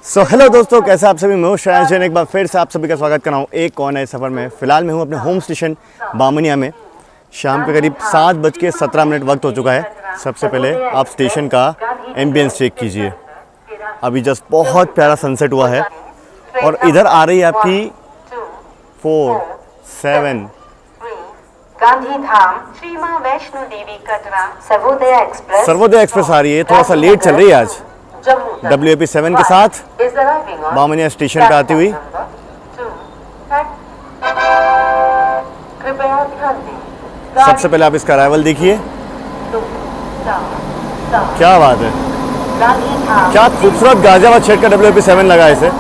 Hello दोस्तों, कैसे आप सभी। मैं श्रेयांश जैन एक बार फिर से आप सभी का स्वागत कर रहा हूँ एक और नए सफ़र में। फ़िलहाल मैं हूँ अपने होम स्टेशन बामनिया में। शाम के करीब 7:17 वक्त हो चुका है। सबसे पहले आप स्टेशन का एम्बियंस चेक कीजिए। अभी जस्ट बहुत प्यारा सनसेट हुआ है और इधर आ रही है आपकी 4, 7 गांधीधाम श्री मां वैष्णो देवी कटरा सर्वोदय एक्सप्रेस आ रही है। थोड़ा सा लेट चल रही है आज WAP 7 के साथ बामनिया स्टेशन पे आती हुई। सबसे पहले आप इसका अराइवल देखिए, क्या बात है, क्या खूबसूरत गाजियाबाद शेड का WAP 7 लगा है इसे।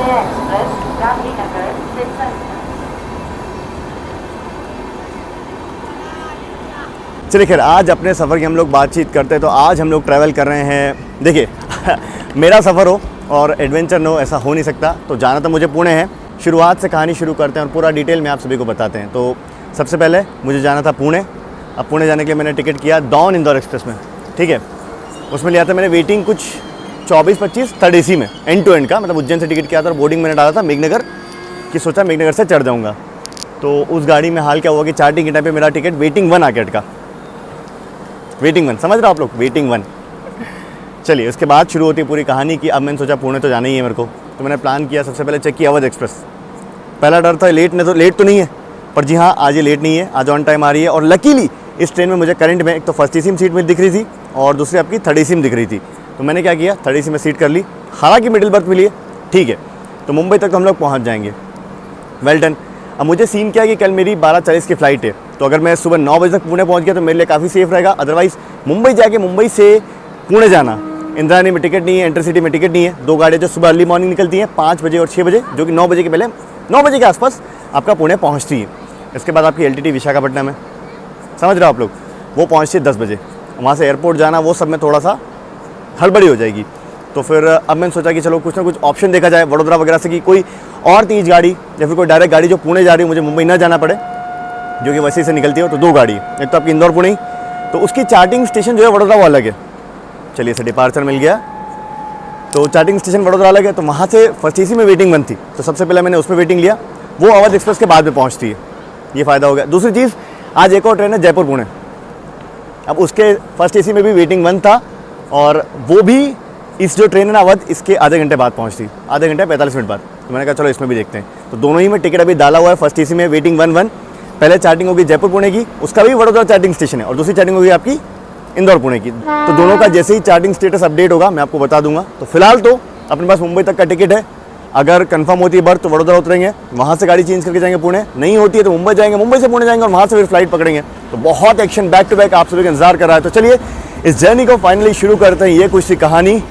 चलिए खैर, आज अपने सफ़र की हम लोग बातचीत करते हैं। तो आज हम लोग ट्रैवल कर रहे हैं। देखिए मेरा सफ़र हो और एडवेंचर न हो, ऐसा हो नहीं सकता। तो जाना तो मुझे पुणे है। शुरुआत से कहानी शुरू करते हैं और पूरा डिटेल में आप सभी को बताते हैं। तो सबसे पहले मुझे जाना था पुणे। अब पुणे जाने के लिए मैंने टिकट किया दौन इंदौर एक्सप्रेस में, ठीक है। उसमें लिया था मैंने वेटिंग कुछ 24-25 थर्ड AC में, एंड टू एंड का, मतलब उज्जैन से टिकट किया था और बोर्डिंग मैंने डाला था मेघनगर की। सोचा मेघनगर से चढ़ जाऊँगा। तो उस गाड़ी में हाल क्या हुआ कि चार्टिंग के टाइम पर मेरा टिकट वेटिंग 1 आके अटका। वेटिंग 1, समझ रहे हो आप लोग, वेटिंग 1। चलिए, उसके बाद शुरू होती है पूरी कहानी की। अब मैंने सोचा पुणे तो जाना ही है मेरे को। तो मैंने प्लान किया, सबसे पहले चेक किया अवध एक्सप्रेस। पहला डर था लेट तो नहीं है, पर जी हाँ, आज ये लेट नहीं है, आज ऑन टाइम आ रही है। और लकीली इस ट्रेन में मुझे करंट में एक तो फर्स्ट AC में सीट दिख रही थी और दूसरी आपकी थर्ड AC में दिख रही थी। तो मैंने क्या किया, थर्ड AC में सीट कर ली। हालांकि मिडिल बर्थ मिली है, ठीक है। तो मुंबई तक तो हम लोग पहुँच जाएंगे, वेल डन। अब मुझे सीन क्या है कि कल मेरी 12:40 की फ़्लाइट है। तो अगर मैं सुबह 9 बजे तक पुणे पहुंच गया तो मेरे लिए काफ़ी सेफ रहेगा। अदरवाइज़ मुंबई जाके मुंबई से पुणे जाना, इंद्रायणी में टिकट नहीं है, इंटरसिटी में टिकट नहीं है। 2 गाड़ियाँ जो सुबह अर्ली मॉर्निंग निकलती हैं 5 बजे और 6 बजे, जो कि 9 बजे के पहले, 9 बजे के आसपास आपका पुणे पहुँचती है। इसके बाद आपकी LTT विशाखापट्टनम है, समझ रहे हो आप लोग, वो पहुँचती है 10 बजे। वहाँ से एयरपोर्ट जाना, वो सब में थोड़ा सा हड़बड़ी हो जाएगी। तो फिर अब मैंने सोचा कि चलो कुछ ना कुछ ऑप्शन देखा जाए वडोदरा वगैरह से, कि कोई और तेज गाड़ी या फिर कोई डायरेक्ट गाड़ी जो पुणे जा रही है, मुझे मुंबई ना जाना पड़े, जो कि वैसे से निकलती है। तो 2 गाड़ी, एक तो आपकी इंदौर पुणे, तो उसकी चार्टिंग स्टेशन जो है वडोदरा वो अलग है। चलिए, इसे डिपार्चर मिल गया। तो चार्टिंग स्टेशन वडोदरा अलग है। तो वहाँ से फर्स्ट AC में वेटिंग 1 थी, तो सबसे पहले मैंने उसमें वेटिंग लिया। वो अवध एक्सप्रेस के बाद में पहुँचती है, ये फ़ायदा हो गया। दूसरी चीज़, आज एक और ट्रेन है जयपुर पुणे। अब उसके फर्स्ट AC में भी वेटिंग 1 था और वो भी इस जो ट्रेन है ना अवध, इसके आधे घंटे बाद पहुँचती, आधे घंटे 45 मिनट बाद। तो मैंने कहा चलो इसमें भी देखते हैं। तो दोनों ही में टिकट अभी डाला हुआ है। फर्स्ट AC में वेटिंग 1 पहले चार्टिंग होगी जयपुर पुणे की, उसका भी वडोदरा चार्टिंग स्टेशन है, और दूसरी चार्टिंग होगी आपकी इंदौर पुणे की। तो दोनों का जैसे ही चार्टिंग स्टेटस अपडेट होगा मैं आपको बता दूंगा। तो फिलहाल तो अपने पास मुंबई तक का टिकट है। अगर कंफर्म होती है बर्थ तो वडोदरा उतरेंगे, वहाँ से गाड़ी चेंज करके जाएंगे पुणे। नहीं होती है तो मुंबई जाएंगे, मुंबई से पुणे जाएंगे और वहाँ से फिर फ्लाइट पकड़ेंगे। तो बहुत एक्शन बैक टू बैक आप सभी का इंतजार कर रहा है। तो चलिए इस जर्नी को फाइनली शुरू करते हैं। ये कुछ सी कहानी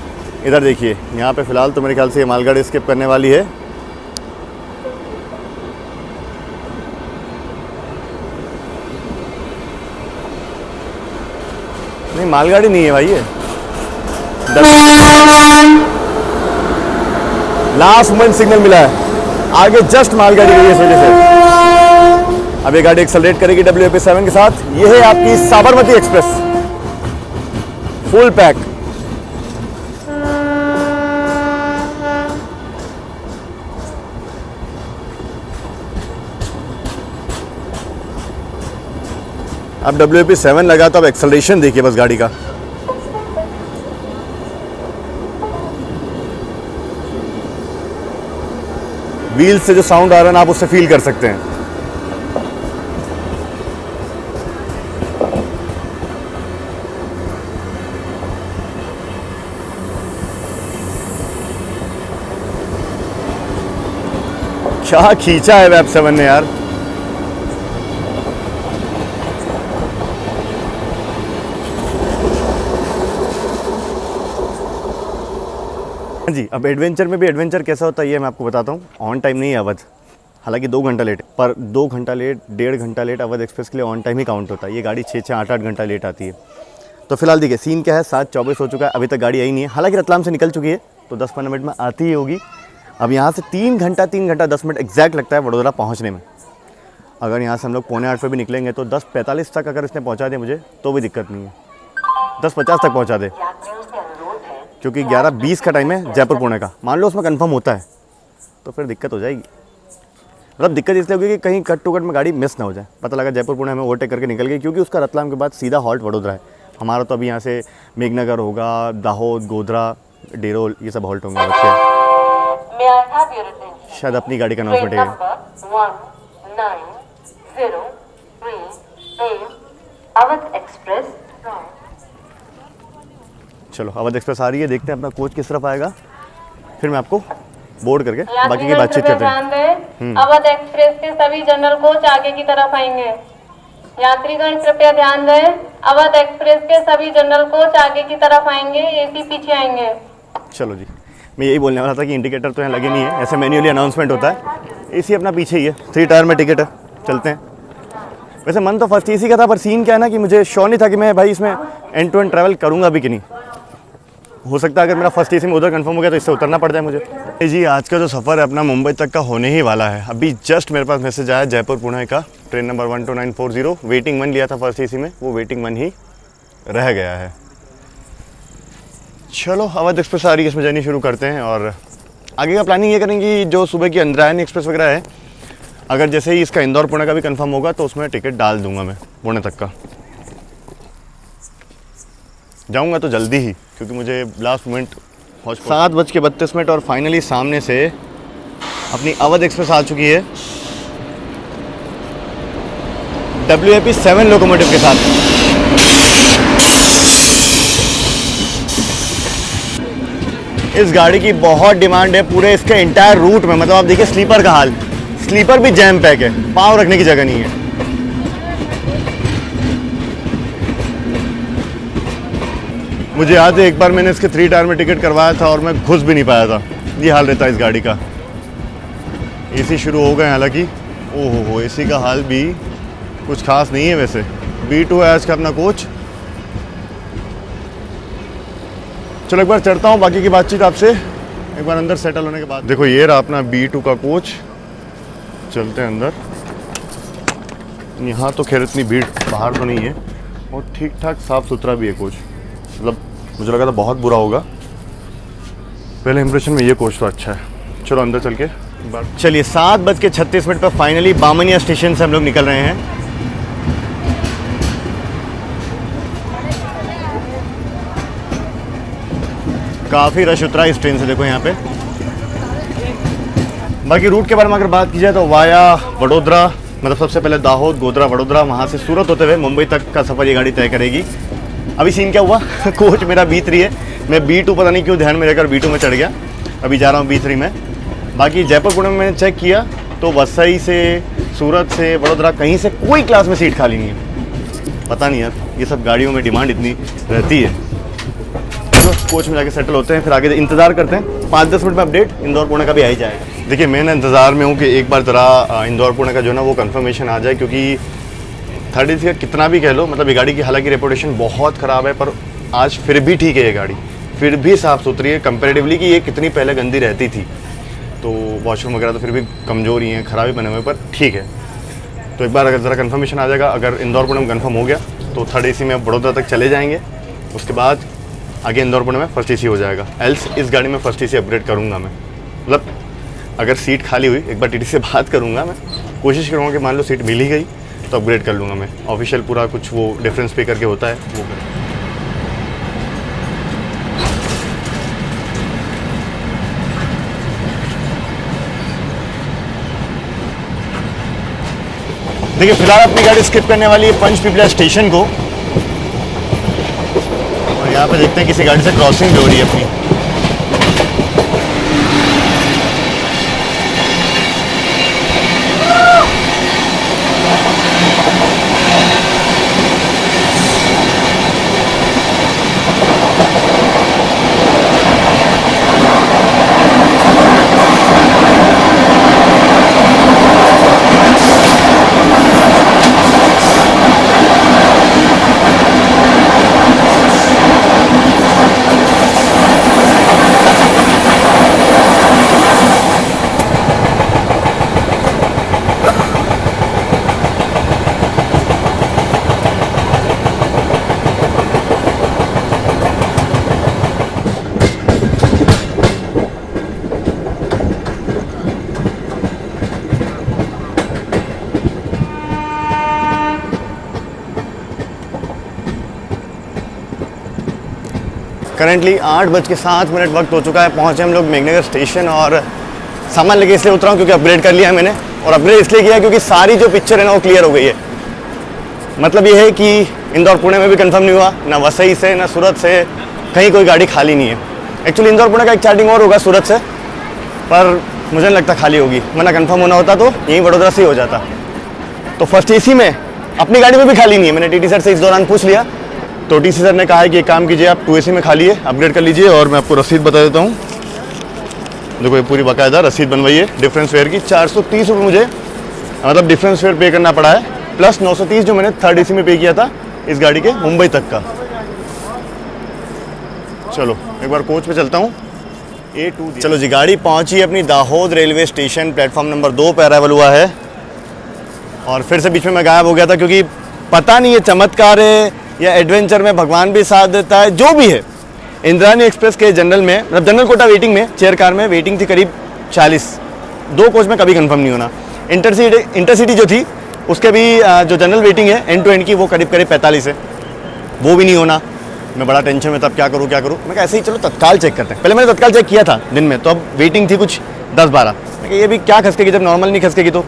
इधर देखिए। यहाँ पे फिलहाल तो मेरे ख्याल से ये मालगाड़ी स्किप करने वाली है। नहीं, मालगाड़ी नहीं है भाई, ये लास्ट मोमेंट सिग्नल मिला है, आगे जस्ट मालगाड़ी गई है इस वजह से। अब ये गाड़ी एक्सेलरेट करेगी WAP 7 के साथ। ये है आपकी साबरमती एक्सप्रेस, फुल पैक। अब WAP 7 लगा तो अब एक्सेलरेशन देखिए बस गाड़ी का। व्हील से जो साउंड आ रहा है ना, आप उससे फील कर सकते हैं। क्या खींचा है WAP 7 ने यार। जी, अब एडवेंचर में भी एडवेंचर कैसा होता है ये मैं आपको बताता हूँ। ऑन टाइम नहीं है अवध, हालांकि 2 घंटा लेट, पर 2 घंटा लेट, 1.5 घंटा लेट अवध एक्सप्रेस के लिए ऑन टाइम ही काउंट होता है। ये गाड़ी 6-6, 8-8 घंटा लेट आती है। तो फिलहाल देखिए सीन क्या है, 7:24 हो चुका है, अभी तक गाड़ी आई नहीं है। हालांकि रतलाम से निकल चुकी है, तो 10-15 मिनट में आती ही होगी। अब यहाँ से 3 घंटा 10 मिनट एग्जैक्ट लगता है वडोदरा पहुँचने में। अगर यहाँ से हम लोग 7:45 पर भी निकलेंगे तो 10:45 तक अगर इसने पहुँचा दे मुझे तो भी दिक्कत नहीं है, 10:50 तक पहुँचा दे, क्योंकि 11:20 का टाइम है जयपुर पुणे का। मान लो उसमें कंफर्म होता है तो फिर दिक्कत हो जाएगी। मतलब दिक्कत इसलिए होगी कि कहीं कट टू कट में गाड़ी मिस ना हो जाए। पता लगा जयपुर पुणे हमें ओवरटेक करके निकल गई, क्योंकि उसका रतलाम के बाद सीधा हॉल्ट वडोदरा है। हमारा तो अभी यहाँ से मेघनगर होगा, दाहोद, गोधरा, डेरोल, ये सब हॉल्ट होंगे। May I have your attention? शायद अपनी गाड़ी का Train अनाउंसमेंट है। number 1903A Awadh Express from चलो अवध एक्सप्रेस आ रही है, देखते हैं अपना कोच किस तरफ आएगा, फिर मैं आपको बोर्ड करके बाकी की यात्रीगण बातचीत कृपया करते हैं। ध्यान दें, अवध एक्सप्रेस के सभी जनरल कोच आगे की तरफ आएंगे। यात्रीगण कृपया ध्यान दें, अवध एक्सप्रेस के सभी जनरल कोच आगे की तरफ आएंगे, एसी पीछे आएंगे। चलो जी, मैं यही बोलने वाला था कि इंडिकेटर तो यहाँ लगे नहीं है, ऐसे मैन्युअली अनाउंसमेंट होता है। एसी अपना पीछे ही है, 3 टायर में टिकट है, चलते हैं। वैसे मन तो फर्स्ट एसी का था, पर सीन क्या है ना कि मुझे श्योर नहीं था कि मैं भाई इसमें एंड टू एंड ट्रैवल करूँगा भी कि नहीं। हो सकता है अगर मेरा फर्स्ट एसी में उधर कंफर्म हो गया तो इससे उतरना पड़ जाए मुझे। जी आज का जो सफ़र है अपना मुंबई तक का होने ही वाला है। अभी जस्ट मेरे पास मैसेज आया जयपुर पुणे का, ट्रेन नंबर 12940, वेटिंग 1 लिया था फर्स्ट एसी में, वो वेटिंग 1 ही रह गया है। चलो अवध एक्सप्रेस आ रही है, इसमें जर्नी शुरू करते हैं और आगे का प्लानिंग ये करेंगे। जो सुबह की इंद्रायणी एक्सप्रेस वगैरह है, अगर जैसे ही इसका इंदौर पुणे का भी कंफर्म होगा तो उसमें टिकट डाल दूंगा मैं पुणे तक का। जाऊंगा तो जल्दी ही, क्योंकि मुझे लास्ट मोमेंट 7:32 और फाइनली सामने से अपनी अवध एक्सप्रेस आ चुकी है WAP 7 लोकोमोटिव के साथ। इस गाड़ी की बहुत डिमांड है पूरे इसके इंटायर रूट में। मतलब आप देखिए स्लीपर का हाल, स्लीपर भी जैम पैक है, पाँव रखने की जगह नहीं है। मुझे याद है एक बार मैंने इसके 3 टायर में टिकट करवाया था और मैं घुस भी नहीं पाया था। ये हाल रहता है इस गाड़ी का। एसी शुरू हो गए हालांकि, ओहो एसी का हाल भी कुछ खास नहीं है वैसे। B2 है आज का अपना कोच। चलो एक बार चढ़ता हूँ, बाकी की बातचीत आपसे एक बार अंदर सेटल होने के बाद। देखो ये रहा अपना B2 का कोच, चलते हैं अंदर। यहाँ तो खैर इतनी भीड़ बाहर तो नहीं है और ठीक ठाक साफ़ सुथरा भी है कोच। मतलब मुझे लगा था बहुत बुरा होगा, पहले इंप्रेशन में ये कोच तो अच्छा है। चलो अंदर चल के चलिए 7:36 पर फाइनली बामनिया स्टेशन से हम लोग निकल रहे हैं। काफ़ी रश उतरा इस ट्रेन से, देखो यहाँ पे। बाकी रूट के बारे में अगर बात की जाए तो वाया वडोदरा, मतलब सबसे पहले दाहोद, गोधरा, वडोदरा, वहाँ से सूरत होते हुए मुंबई तक का सफ़र ये गाड़ी तय करेगी। अभी सीन क्या हुआ कोच मेरा B3 है, मैं B2 पता नहीं क्यों ध्यान में रहकर B2 में चढ़ गया। अभी जा रहा हूँ B3 में। बाकी जयपुर पुणे में मैंने चेक किया तो वसई से, सूरत से, वडोदरा, कहीं से कोई क्लास में सीट खाली नहीं है। पता नहीं यार, ये सब गाड़ियों में डिमांड इतनी रहती है। चलो कोच में जाके सेटल होते हैं, फिर आगे इंतज़ार करते हैं। 5-10 मिनट में अपडेट इंदौर पुणे का भी आ ही जाएगा। देखिए मैं ना इंतज़ार में हूँ कि एक बार ज़रा इंदौर पुणे का जो ना वो कंफर्मेशन आ जाए, क्योंकि 30 का कितना भी कह लो, मतलब ये गाड़ी की हालांकि रेपुटेशन बहुत ख़राब है, पर आज फिर भी ठीक है। ये गाड़ी फिर भी साफ़ सुथरी है कंपेरेटिवली, कि ये कितनी पहले गंदी रहती थी। तो वॉशरूम वगैरह तो फिर भी कमज़ोर ही हैं, ख़राब ही बने हुए, पर ठीक है। तो एक बार अगर ज़रा कंफर्मेशन आ जाएगा, अगर इंदौर पुणे में कंफर्म हो गया तो 3rd AC में बड़ौदा तक चले जाएंगे। उसके बाद आगे इंदौर पुणे में फर्स्ट AC हो जाएगा। एल्स इस गाड़ी में फर्स्ट AC अपग्रेड करूँगा मैं। मतलब अगर सीट खाली हुई, एक बार TT से बात करूँगा मैं, कोशिश करूँगा कि मान लो सीट मिल ही गई तो अपग्रेड कर लूँगा मैं। ऑफिशियल पूरा कुछ वो डिफरेंस पे करके होता है वो करें। देखिए फिलहाल अपनी गाड़ी स्किप करने वाली है पंचपीपला स्टेशन को, और यहाँ पे देखते हैं किसी गाड़ी से क्रॉसिंग भी हो रही है अपनी। करंटली 8:07 वक्त हो चुका है। पहुँचे हम लोग मेघनगर स्टेशन और सामान लेके इसलिए उतरा हूँ क्योंकि अपग्रेड कर लिया है मैंने, और अपग्रेड इसलिए किया क्योंकि सारी जो पिक्चर है ना वो क्लियर हो गई है। मतलब ये है कि इंदौर पुणे में भी कंफर्म नहीं हुआ, ना वसई से ना सूरत से, कहीं कोई गाड़ी खाली नहीं है। एक्चुअली इंदौर पुणे का एक चार्टिंग और होगा सूरत से, पर मुझे नहीं लगता खाली होगी, वरना कंफर्म होना होता तो यहीं वडोदरा से ही हो जाता। तो फर्स्ट एसी में अपनी गाड़ी में भी खाली नहीं है। मैंने टीटी सर से इस दौरान पूछ लिया, तो टीसी सर ने कहा है कि एक काम कीजिए, आप 2 एसी में खाली है, अपग्रेड कर लीजिए। और मैं आपको रसीद बता देता हूँ, देखो ये पूरी बाकायदा रसीद बनवाई है डिफरेंस फेयर की। 430 रुपये मुझे मतलब डिफरेंस फेयर पे करना पड़ा है, प्लस 930 जो मैंने थर्ड एसी में पे किया था इस गाड़ी के मुंबई तक का। चलो एक बार कोच पे चलता हूँ। A2 चलो जी, गाड़ी पहुँची अपनी Dahod railway station, platform number 2 पे अराइवल हुआ है। और फिर से बीच में मैं गायब हो गया था, क्योंकि पता नहीं ये चमत्कार है या एडवेंचर में भगवान भी साथ देता है, जो भी है। इंद्रायणी एक्सप्रेस के जनरल में, मतलब जनरल कोटा वेटिंग में, चेयर कार में वेटिंग थी करीब 40। 2 कोच में कभी कंफर्म नहीं होना। इंटरसिटी जो थी उसके भी जो जनरल वेटिंग है एंड टू एंड की, वो करीब 45 है, वो भी नहीं होना। मैं बड़ा टेंशन में, तब क्या करूँ। मैं कहा ऐसे ही चलो तत्काल चेक करते हैं। पहले मैंने तत्काल चेक किया था दिन में, तो अब वेटिंग थी कुछ 10-12। मैं कहा ये भी क्या खसकेगी जब नॉर्मल नहीं खसकेगी। तो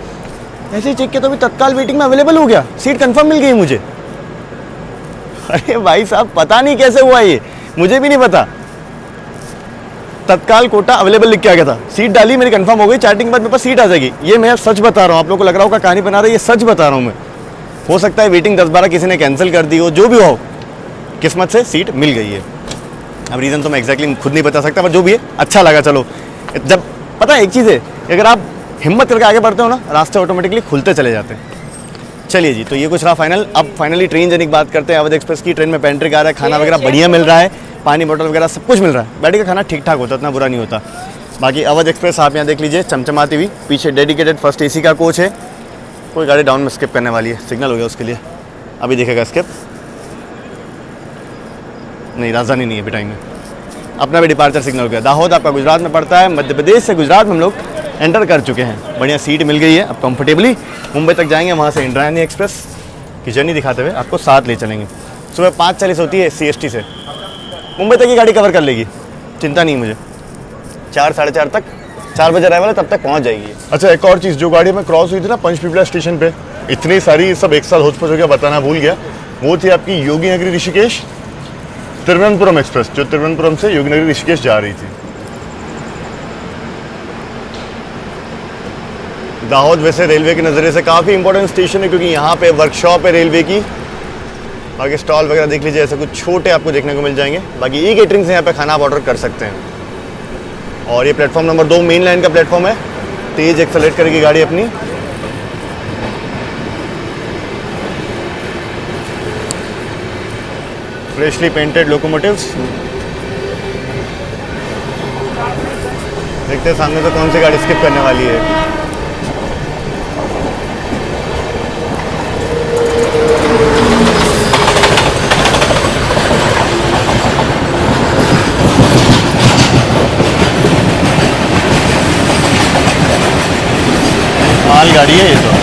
ऐसे ही चेक किया तो अभी तत्काल वेटिंग में अवेलेबल हो गया, सीट कंफर्म मिल गई मुझे। अरे भाई साहब, पता नहीं कैसे हुआ ये, मुझे भी नहीं पता। तत्काल कोटा अवेलेबल लिख के आ गया था, सीट डाली मेरी कंफर्म हो गई, चार्टिंग के बाद मेरे पास सीट आ जाएगी। ये मैं सच बता रहा हूँ, आप लोगों को लग रहा होगा कहानी बना रहा है, ये सच बता रहा हूँ मैं। हो सकता है वेटिंग 10-12 किसी ने कैंसिल कर दी हो, जो भी हो, किस्मत से सीट मिल गई है। अब रीज़न तो मैं एग्जैक्टली खुद नहीं बता सकता, पर जो भी है अच्छा लगा। चलो, जब पता है एक चीज़ है, अगर आप हिम्मत करके आगे बढ़ते हो ना, रास्ते ऑटोमेटिकली खुलते चले जाते हैं। चलिए जी, तो ये कुछ रहा फाइनल। अब फाइनली ट्रेन जर्नी की बात करते हैं। अवध एक्सप्रेस की ट्रेन में पेंट्रिक आ रहा है, खाना वगैरह बढ़िया मिल रहा है, पानी बोतल वगैरह सब कुछ मिल रहा है। बैठी का खाना ठीक ठाक होता है, इतना बुरा नहीं होता। बाकी अवध एक्सप्रेस आप यहाँ देख लीजिए चमचमाती हुई, पीछे डेडिकेटेड फर्स्ट एसी का कोच है। कोई गाड़ी डाउन में स्किप करने वाली है, सिग्नल हो गया उसके लिए, अभी देखेगा स्किप। नहीं, राजधानी नहीं है अभी टाइम में, अपना भी डिपार्चर सिग्नल हो गया। दाहोद आपका गुजरात में पड़ता है, मध्य प्रदेश से गुजरात में हम लोग एंटर कर चुके हैं। बढ़िया सीट मिल गई है, अब कंफर्टेबली मुंबई तक जाएंगे। वहाँ से इंद्रायणी एक्सप्रेस की जर्नी दिखाते हुए आपको साथ ले चलेंगे। सुबह 5:40 होती है CST से, मुंबई तक की गाड़ी कवर कर लेगी, चिंता नहीं मुझे। 4-4:30 तक, 4 बजे अराइवल है, तब तक पहुँच जाएगी। अच्छा, एक और चीज़, जो गाड़ी में क्रॉस हुई थी ना पंचपीपला स्टेशन पे, इतनी सारी सब एक साथ हो गया, बताना भूल गया। वो थी आपकी योगी नगरी ऋषिकेश तिरुवनंतपुरम एक्सप्रेस, जो तिरुवनंतपुरम से योगी नगरी ऋषिकेश जा रही थी। दाहोद वैसे रेलवे के नज़रिए से काफ़ी इंपॉर्टेंट स्टेशन है, क्योंकि यहाँ पे वर्कशॉप है रेलवे की। बाकी स्टॉल वगैरह देख लीजिए, ऐसे कुछ छोटे आपको देखने को मिल जाएंगे। बाकी ई केटरिंग से यहाँ पे खाना आप ऑर्डर कर सकते हैं। और ये प्लेटफॉर्म नंबर 2 मेन लाइन का प्लेटफॉर्म है। तेज़ एक्सेलेरेट करेगी गाड़ी अपनी। Freshly painted locomotives. देखते हैं सामने से कौन सी गाड़ी स्किप करने वाली है। माल गाड़ी है ये तो।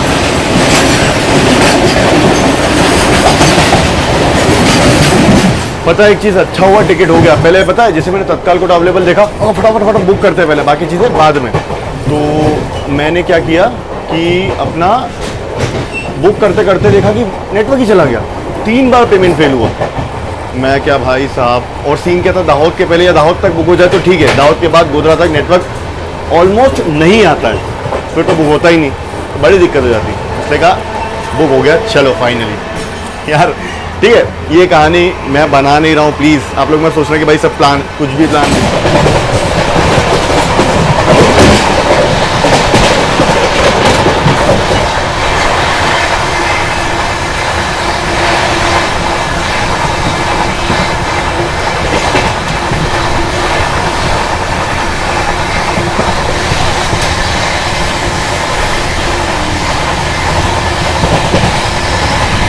पता है एक चीज़, अच्छा हुआ टिकट हो गया। पहले पता है, जैसे मैंने तत्काल कोटा अवेलेबल देखा और फटाफट बुक करते हैं पहले, बाकी चीज़ें बाद में। तो मैंने क्या किया कि अपना बुक करते करते देखा कि नेटवर्क ही चला गया। 3 बार पेमेंट फेल हुआ। मैं क्या भाई साहब, और सीन क्या था, दाहोद के पहले या दाहोद तक बुक हो जाए तो ठीक है, दाहोद के बाद गोधरा तक नेटवर्क ऑलमोस्ट नहीं आता है, फिर तो बुक होता ही नहीं, तो बड़ी दिक्कत हो जाती। इसलिए कहा बुक हो गया, चलो फाइनली। यार ठीक है, ये कहानी मैं बना नहीं रहा हूँ, प्लीज़ आप लोग मैं सोच रहे हैं कि भाई सब प्लान, कुछ भी प्लान नहीं।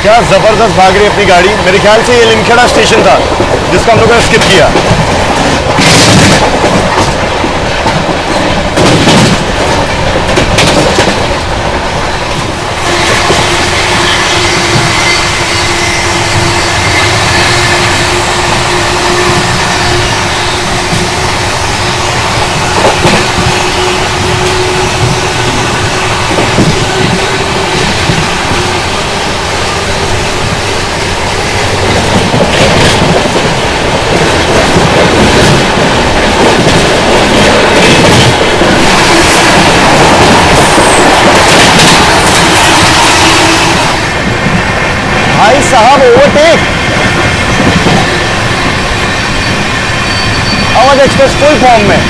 क्या ज़बरदस्त भाग रही है अपनी गाड़ी। मेरे ख्याल से ये लिमखेड़ा स्टेशन था जिसको हम लोगों ने स्किप किया। साहब overtake, Awadh express full form में।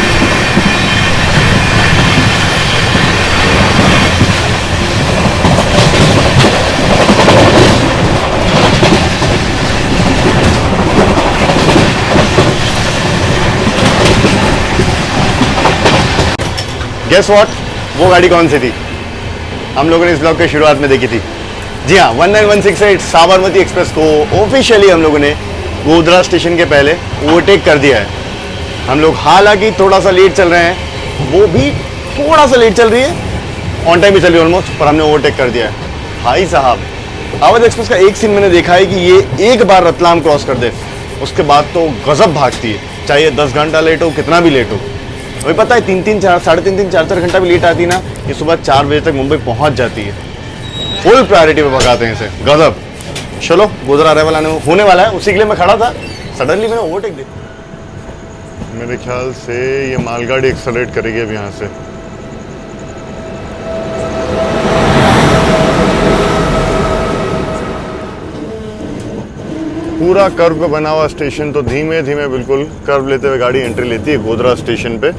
गेस व्हाट, वो गाड़ी कौन सी थी? हम लोगों ने इस ब्लॉग के शुरुआत में देखी थी। जी हाँ, 19168 साबरमती एक्सप्रेस को ऑफिशियली हम लोगों ने गोधरा स्टेशन के पहले ओवरटेक कर दिया है। हम लोग हालांकि थोड़ा सा लेट चल रहे हैं, वो भी थोड़ा सा लेट चल रही है, ऑन टाइम ही चल रही है ऑलमोस्ट, पर हमने ओवरटेक कर दिया है। भाई साहब, अवध एक्सप्रेस का एक सीन मैंने देखा है कि ये एक बार रतलाम क्रॉस कर दे, उसके बाद तो गजब भागती है, चाहे 10 घंटा लेट हो, कितना भी लेट हो। वही पता है 3-3, 4, 3.5, 4 घंटा भी लेट आती ना, ये सुबह 4 बजे तक मुंबई पहुंच जाती है। फुल प्रायोरिटी पे भगाते हैं इसे, गजब। चलो, गोधरा अराइवल होने वाला है, उसी के लिए मैं खड़ा था, सडनली मैंने ओवरटेक दिया। मेरे ख्याल से ये मालगाड़ी एक्सेलरेट करेगी अब यहाँ से। पूरा कर्व पे बना हुआ स्टेशन, तो धीमे धीमे बिल्कुल कर्व लेते हुए गाड़ी एंट्री लेती है गोधरा स्टेशन पे।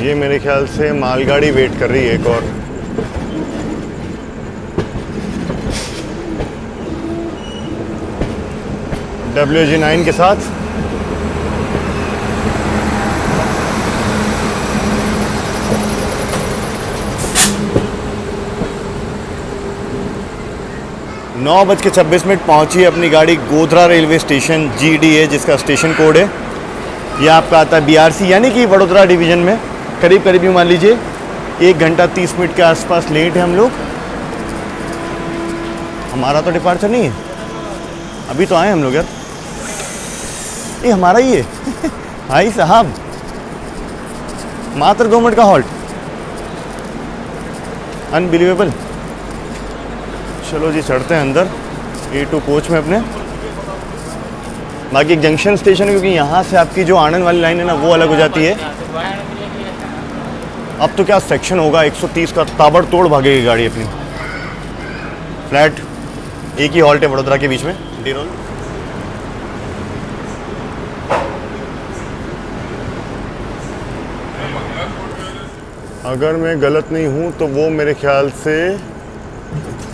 ये मेरे ख्याल से मालगाड़ी वेट कर रही है एक और। WG9 के साथ नौ बज के 26 मिनट पहुंची है अपनी गाड़ी गोधरा रेलवे स्टेशन GDA, जिसका स्टेशन कोड है। यह आपका आता है BRC, यानी कि वडोदरा डिवीज़न में। करीब करीब यूँ मान लीजिए 1 घंटा 30 मिनट के आसपास लेट है हम लोग। हमारा तो डिपार्चर नहीं है, अभी तो आए हम लोग यार। ये हमारा ही है भाई साहब, मात्र 2 मिनट का हॉल्ट, अनबिलीवेबल। चलो जी, चढ़ते हैं अंदर A2 कोच में अपने। बाकी एक जंक्शन स्टेशन है, क्योंकि यहाँ से आपकी जो आनंद वाली लाइन है ना, वो अलग हो जाती है। अब तो क्या सेक्शन होगा 130 का, ताबड़तोड़ भागेगी गाड़ी अपनी। फ्लैट एक ही हॉल्ट है वडोदरा के बीच में, डीरोल। अगर मैं गलत नहीं हूँ तो वो मेरे ख्याल से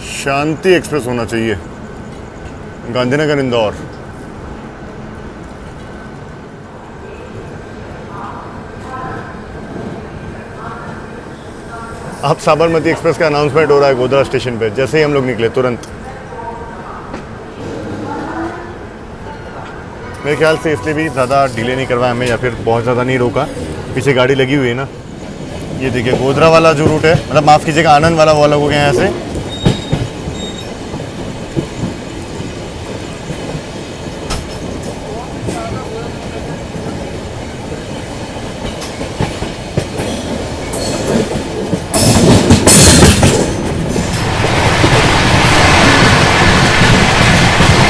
शांति एक्सप्रेस होना चाहिए, गांधीनगर इंदौर। अब साबरमती एक्सप्रेस का अनाउंसमेंट हो रहा है गोधरा स्टेशन पे, जैसे ही हम लोग निकले तुरंत। मेरे ख्याल से इसलिए भी ज़्यादा डिले नहीं करवाया हमें, या फिर बहुत ज़्यादा नहीं रोका। पीछे गाड़ी लगी हुई है ना, ये देखिए गोधरा वाला जो रूट है, मतलब माफ़ कीजिएगा आनंद वाला, वो अलग हो गया यहाँ से।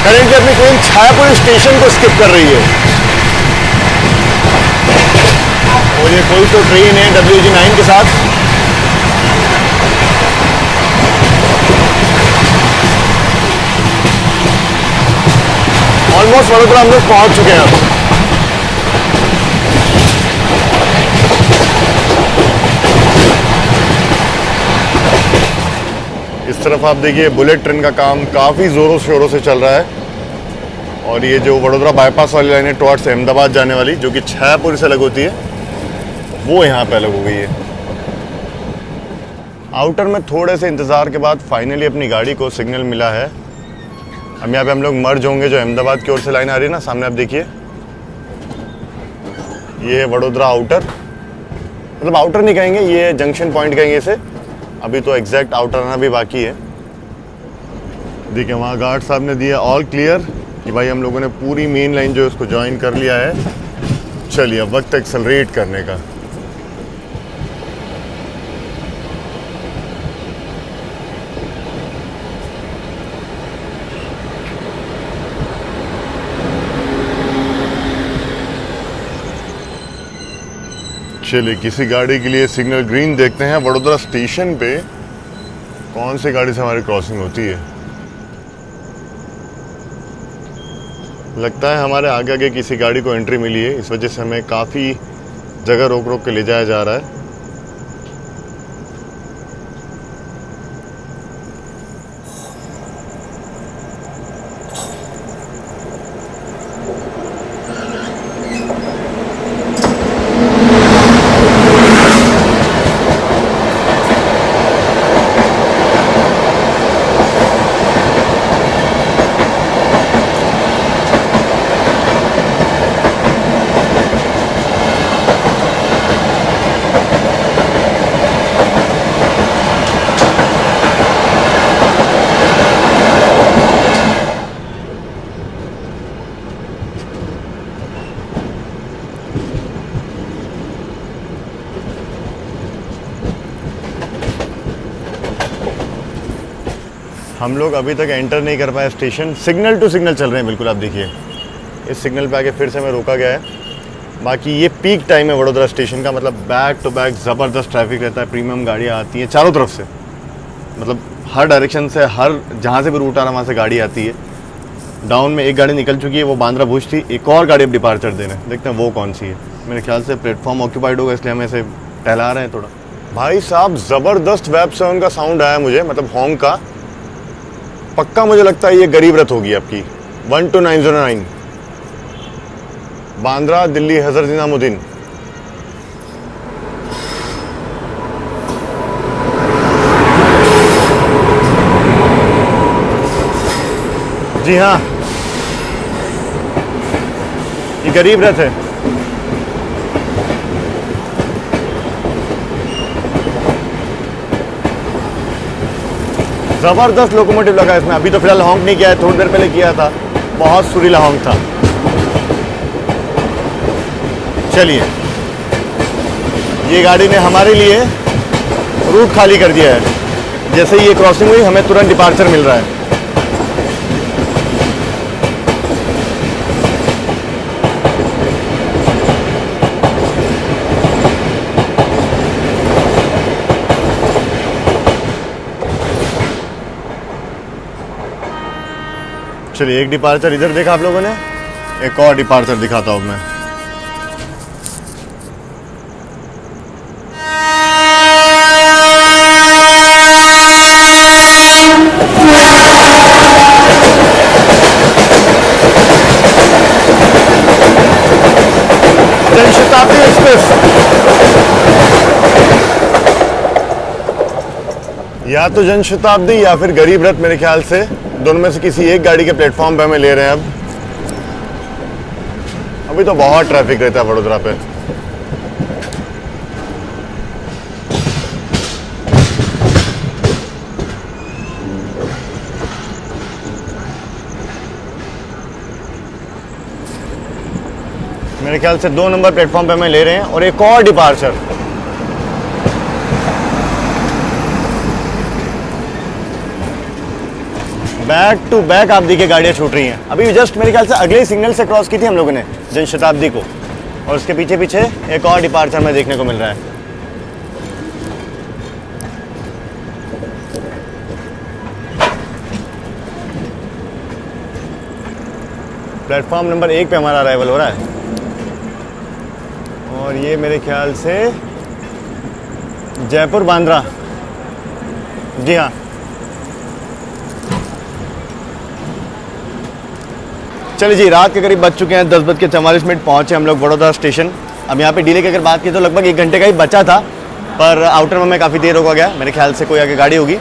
करेंटली अपनी ट्रेन छायापुर स्टेशन को स्किप कर रही है, और ये कोई तो ट्रेन है WG9 के साथ। ऑलमोस्ट वडोदरा हम लोग पहुंच चुके हैं अब। इस तरफ आप देखिए बुलेट ट्रेन का काम काफ़ी ज़ोरों शोरों से चल रहा है, और ये जो वडोदरा बाईपास वाली लाइन है टुवर्ड्स अहमदाबाद जाने वाली, जो कि छायापुर से अलग होती है, वो यहाँ पे अलग हो गई है। आउटर में थोड़े से इंतज़ार के बाद फाइनली अपनी गाड़ी को सिग्नल मिला है। अब यहाँ पे हम लोग मर्ज होंगे, जो अहमदाबाद की ओर से लाइन आ रही है ना, सामने आप देखिए, ये है वडोदरा आउटर। मतलब आउटर नहीं कहेंगे, ये जंक्शन पॉइंट कहेंगे इसे। अभी तो एग्जैक्ट आउटर आना भी बाकी है। देखिए वहाँ गार्ड साहब ने दिया ऑल क्लियर कि भाई हम लोगों ने पूरी मेन लाइन जो है उसको ज्वाइन कर लिया है। चलिए अब वक्त एक्सेलरेट करने का। चलिए किसी गाड़ी के लिए सिग्नल ग्रीन देखते हैं वडोदरा स्टेशन पे कौन सी गाड़ी से हमारी क्रॉसिंग होती है। लगता है हमारे आगे आगे किसी गाड़ी को एंट्री मिली है, इस वजह से हमें काफ़ी जगह रोक रोक के ले जाया जा रहा है। हम लोग अभी तक एंटर नहीं कर पाए स्टेशन, सिग्नल टू सिग्नल चल रहे हैं बिल्कुल। आप देखिए इस सिग्नल पे आके फिर से हमें रोका गया है। बाकी ये पीक टाइम है वडोदरा स्टेशन का, मतलब बैक टू बैक ज़बरदस्त ट्रैफिक रहता है, प्रीमियम गाड़ियाँ आती हैं चारों तरफ से, मतलब हर डायरेक्शन से, हर जहाँ से भी रूट आ रहा वहाँ से गाड़ी आती है। डाउन में एक गाड़ी निकल चुकी है, वो बांद्रा भुज थी, एक और गाड़ी अब डिपार्चर दे रहे हैं, देखते हैं वो कौन सी है। मेरे ख्याल से प्लेटफॉर्म ऑक्यूपाइड होगा, इसलिए हम ऐसे टहला रहे हैं थोड़ा। भाई साहब ज़बरदस्त वेब 7 का साउंड आया मुझे, मतलब हॉर्न का। पक्का मुझे लगता है ये गरीब रथ होगी आपकी 12909 बांद्रा दिल्ली हजरत निजामुद्दीन। जी हाँ, ये गरीब रथ है। ज़बरदस्त लोकोमोटिव लगा इसमें। अभी तो फिलहाल हॉन्क नहीं किया है, थोड़ी देर पहले किया था, बहुत सुरीला हॉन्क था। चलिए, ये गाड़ी ने हमारे लिए रूट खाली कर दिया है। जैसे ही ये क्रॉसिंग हुई हमें तुरंत डिपार्चर मिल रहा है। चलिए, एक डिपार्चर इधर देखा आप लोगों ने, एक और डिपार्चर दिखाता हूँ मैं। जनशताब्दी एक्सप्रेस, या तो जनशताब्दी या फिर गरीब रथ, मेरे ख्याल से दोनों में से किसी एक गाड़ी के प्लेटफॉर्म पे हमें ले रहे हैं अब। अभी तो बहुत ट्रैफिक रहता है वडोदरा पे। मेरे ख्याल से 2 नंबर प्लेटफॉर्म पे हमें ले रहे हैं और एक और डिपार्चर। बैक टू बैक आप देखिए गाड़ियाँ छूट रही हैं। अभी जस्ट मेरे ख्याल से अगले सिग्नल से क्रॉस की थी हम लोगों ने जनशताब्दी को, और उसके पीछे पीछे एक और डिपार्चर में देखने को मिल रहा है। प्लेटफॉर्म नंबर 1 पे हमारा अराइवल हो रहा है, और ये मेरे ख्याल से जयपुर बांद्रा, जी हाँ। चलिए जी, रात के करीब बज चुके हैं 10:44 पहुँचे हम लोग वडोदरा स्टेशन। अब यहाँ पे डिले की अगर बात की तो लगभग 1 घंटे का ही बचा था, पर आउटर में काफ़ी देर हो गया। मेरे ख्याल से कोई आगे गाड़ी होगी,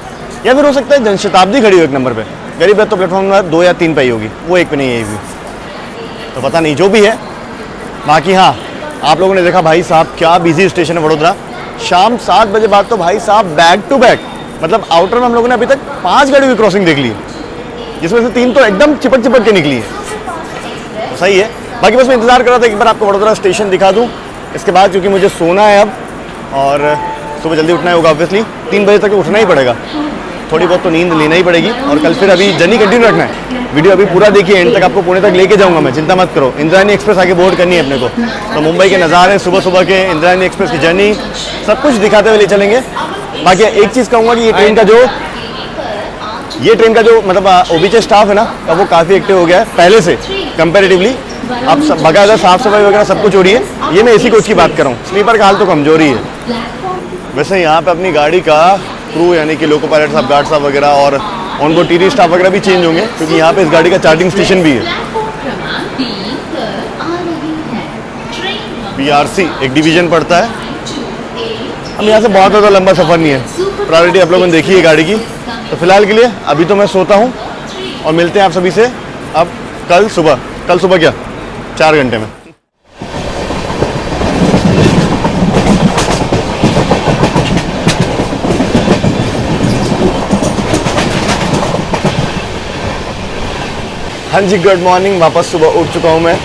या फिर हो सकता है जनशताब्दी खड़ी हो 1 नंबर पे। गरीब रथ तो प्लेटफॉर्म नंबर 2 या 3 पे ही होगी, वो 1 पे नहीं है, तो पता नहीं, जो भी है। बाकी हाँ, आप लोगों ने देखा भाई साहब क्या बिजी स्टेशन है वडोदरा। शाम 7 बजे बाद तो भाई साहब बैक टू बैक, मतलब आउटर में हम लोगों ने अभी तक 5 गाड़ियों की क्रॉसिंग देख ली है, जिसमें से 3 तो एकदम चिपक चिपक के निकली है। तो सही है। बाकी बस मैं इंतज़ार कर रहा था एक बार आपको वडोदरा स्टेशन दिखा दूं। इसके बाद क्योंकि मुझे सोना है अब, और सुबह जल्दी उठना होगा, ऑब्वियसली 3 बजे तक उठना ही पड़ेगा। थोड़ी बहुत तो नींद लेना ही पड़ेगी और कल फिर अभी जर्नी कंटिन्यू रखना है। वीडियो अभी पूरा देखिए, एंड तक आपको पुणे तक लेके जाऊंगा मैं, चिंता मत करो। इंद्रायणी एक्सप्रेस आगे बोर्ड करनी है अपने को, तो मुंबई के नज़ारे सुबह सुबह के, इंद्रायणी एक्सप्रेस की जर्नी सब कुछ दिखाते हुए ले चलेंगे। बाकी एक चीज़ कहूँगा कि ये ट्रेन का जो मतलब ओबीचे स्टाफ है ना, अब वो काफ़ी एक्टिव हो गया है पहले से कंपेरेटिवली। अब सब बाकायदा साफ सफाई वगैरह सब कुछ हो रही है। ये मैं एसी कोच की बात कर रहा हूँ, स्लीपर का हाल तो कमजोरी है। वैसे यहाँ पे अपनी गाड़ी का क्रू यानी कि लोको पायलट साहब, गार्ड साहब वगैरह और ऑनबोर्ड टीटी स्टाफ वगैरह भी चेंज होंगे, क्योंकि यहाँ पे इस गाड़ी का चार्जिंग स्टेशन भी है। बीआरसी एक डिवीजन पड़ता है। हम यहाँ से बहुत ज़्यादा लंबा सफ़र नहीं है, प्रायोरिटी आप लोगों ने देखी है गाड़ी की। तो फिलहाल के लिए अभी तो मैं सोता हूँ और मिलते हैं आप सभी से अब कल सुबह क्या 4 घंटे में। हाँ जी, गुड मॉर्निंग। वापस सुबह उठ चुका हूँ मैं।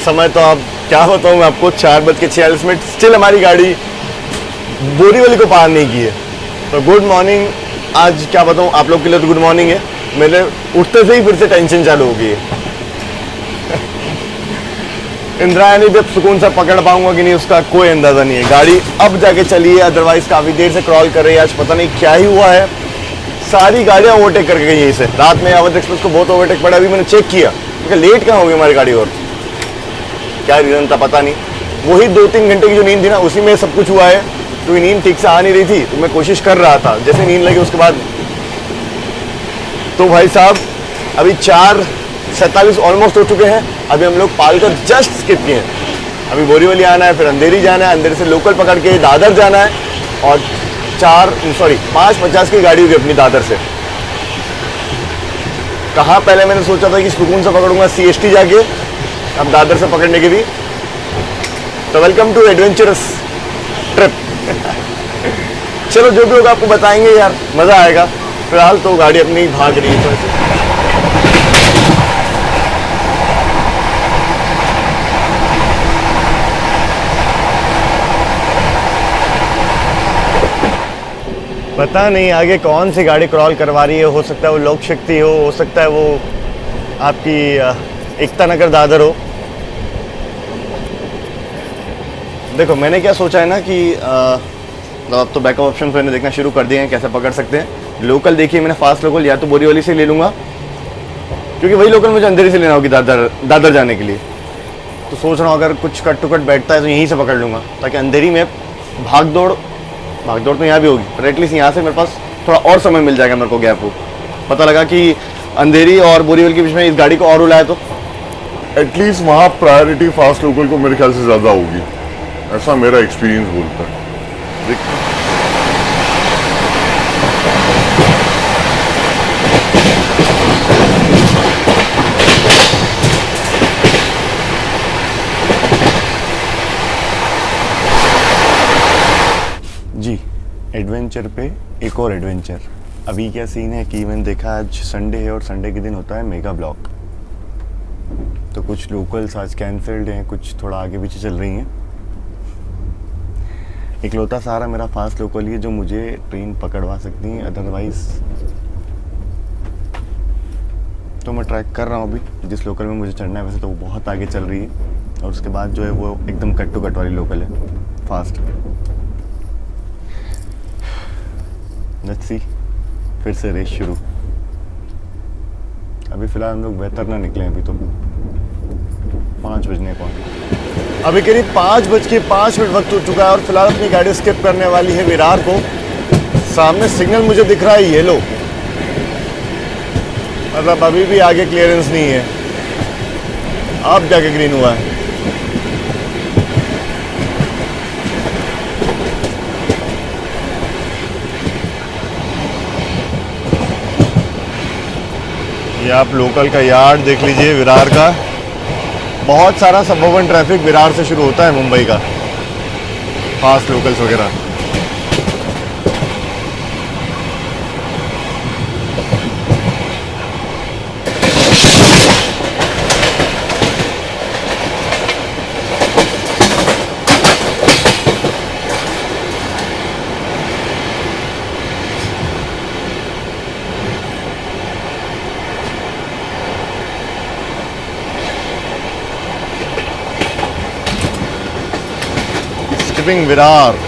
समय तो अब क्या बताऊँ मैं आपको, 4:46। स्टिल हमारी गाड़ी बोरीवली को पार नहीं की है। तो गुड मॉर्निंग। आज क्या बताऊँ आप लोग के लिए, तो गुड मॉर्निंग है। मेरे उठते से ही फिर से टेंशन चालू हो गई है। इंद्रायणी भी अब सुकून से पकड़ पाऊंगा कि नहीं उसका कोई अंदाजा नहीं है। गाड़ी अब जाके चली है, अदरवाइज काफ़ी देर से क्रॉल कर रही है। आज पता नहीं क्या ही हुआ है, सारी गाड़ियाँ ओवरटेक करके गई यहीं से। रात में अवध एक्सप्रेस को बहुत ओवरटेक पड़ा, अभी मैंने चेक किया क्योंकि लेट कहाँ हो गई हमारी गाड़ी, और क्या रीज़न था पता नहीं। वही 2-3 घंटे की जो नींद थी ना, उसी में सब कुछ हुआ है। क्योंकि नींद ठीक से आ नहीं रही थी, तो मैं कोशिश कर रहा था, जैसे नींद लगी उसके बाद। तो भाई साहब अभी 4:47 ऑलमोस्ट हो चुके हैं। अभी हम लोग पालकर जस्ट स्किप किए हैं। अभी बोरीवली आना है, फिर अंधेरी जाना है, अंधेरी से लोकल पकड़ के दादर जाना है, और 5:50 की गाड़ी होगी अपनी दादर से। कहाँ पहले मैंने सोचा था कि सुकून से पकड़ूंगा CST जाके, अब दादर से पकड़ने की भी। तो वेलकम टू एडवेंचरस ट्रिप। चलो जो भी होगा आपको बताएंगे यार, मज़ा आएगा। फिलहाल तो गाड़ी अपनी भाग रही है थोड़ी सी। पता नहीं आगे कौन सी गाड़ी क्रॉल करवा रही है। हो सकता है वो लोक शक्ति हो सकता है वो आपकी एकता नगर दादर हो। देखो मैंने क्या सोचा है ना कि अब तो बैकअप ऑप्शन मैंने देखना शुरू कर दिए हैं, कैसे पकड़ सकते हैं। लोकल देखिए मैंने, फास्ट लोकल या तो बोरीवली से ले लूँगा, क्योंकि वही लोकल मुझे अंधेरी से लेना होगी दादर जाने के लिए। तो सोच रहा हूँ अगर कुछ कट टू कट बैठता है तो यहीं से पकड़ लूँगा, ताकि अंधेरी में भाग दौड़ तो यहाँ भी होगी, पर एटलीस्ट यहाँ से मेरे पास थोड़ा और समय मिल जाएगा मेरे को, गैप हो। पता लगा कि अंधेरी और बोरीवली के बीच में इस गाड़ी को और उलाया तो एटलीस्ट वहाँ प्रायोरिटी फास्ट लोकल को मेरे ख्याल से ज़्यादा होगी, ऐसा मेरा एक्सपीरियंस बोलता है। जी एडवेंचर पे एक और एडवेंचर। अभी क्या सीन है कि मैंने देखा आज संडे है और संडे के दिन होता है मेगा ब्लॉक, तो कुछ लोकल्स आज कैंसल्ड हैं, कुछ थोड़ा आगे पीछे चल रही हैं। इकलौता सहारा मेरा फास्ट लोकल ही है जो मुझे ट्रेन पकड़वा सकती है, अदरवाइज तो मैं ट्रैक कर रहा हूँ अभी जिस लोकल में मुझे चढ़ना है। वैसे तो वो बहुत आगे चल रही है, और उसके बाद जो है वो एकदम कट टू कट वाली लोकल है फास्ट। लेट्स सी, फिर से रेस शुरू। अभी फ़िलहाल हम लोग बेहतर ना निकले, अभी तो 5 बजने को, अभी करीब 5:05 वक्त हो चुका है, और फिलहाल अपनी गाड़ी स्किप करने वाली है विरार को। सामने सिग्नल मुझे दिख रहा है येलो, मतलब अभी भी आगे क्लियरेंस नहीं है, अब जाके ग्रीन हुआ है। ये आप लोकल का यार्ड देख लीजिए विरार का, बहुत सारा सबअर्बन ट्रैफिक विरार से शुरू होता है मुंबई का, फास्ट लोकल्स वगैरह। टिपिंग विरार।